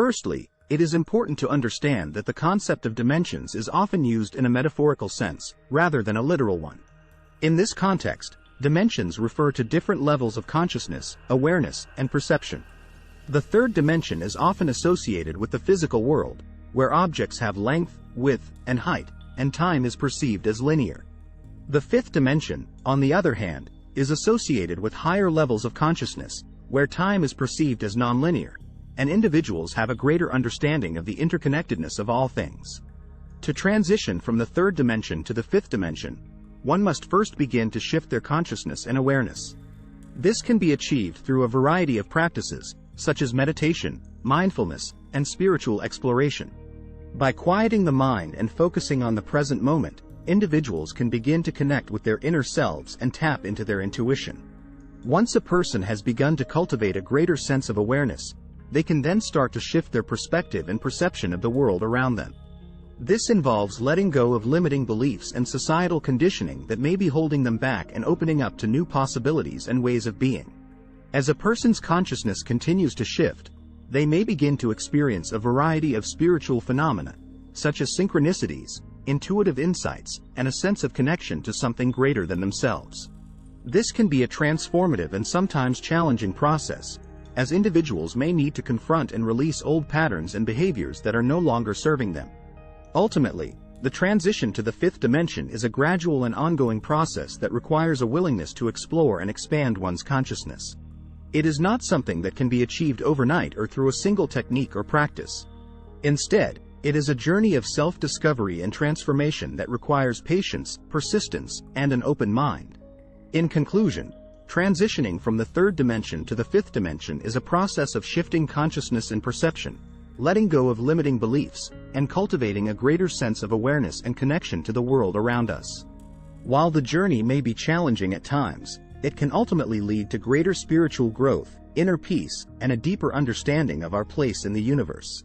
Firstly, it is important to understand that the concept of dimensions is often used in a metaphorical sense, rather than a literal one. In this context, dimensions refer to different levels of consciousness, awareness, and perception. The third dimension is often associated with the physical world, where objects have length, width, and height, and time is perceived as linear. The fifth dimension, on the other hand, is associated with higher levels of consciousness, where time is perceived as nonlinear, and individuals have a greater understanding of the interconnectedness of all things. To transition from the third dimension to the fifth dimension, one must first begin to shift their consciousness and awareness. This can be achieved through a variety of practices, such as meditation, mindfulness, and spiritual exploration. By quieting the mind and focusing on the present moment, individuals can begin to connect with their inner selves and tap into their intuition. Once a person has begun to cultivate a greater sense of awareness, they can then start to shift their perspective and perception of the world around them. This involves letting go of limiting beliefs and societal conditioning that may be holding them back and opening up to new possibilities and ways of being. As a person's consciousness continues to shift, they may begin to experience a variety of spiritual phenomena, such as synchronicities, intuitive insights, and a sense of connection to something greater than themselves. This can be a transformative and sometimes challenging process, as individuals may need to confront and release old patterns and behaviors that are no longer serving them. Ultimately, the transition to the fifth dimension is a gradual and ongoing process that requires a willingness to explore and expand one's consciousness. It is not something that can be achieved overnight or through a single technique or practice. Instead, it is a journey of self-discovery and transformation that requires patience, persistence, and an open mind. In conclusion, transitioning from the third dimension to the fifth dimension is a process of shifting consciousness and perception, letting go of limiting beliefs, and cultivating a greater sense of awareness and connection to the world around us. While the journey may be challenging at times, it can ultimately lead to greater spiritual growth, inner peace, and a deeper understanding of our place in the universe.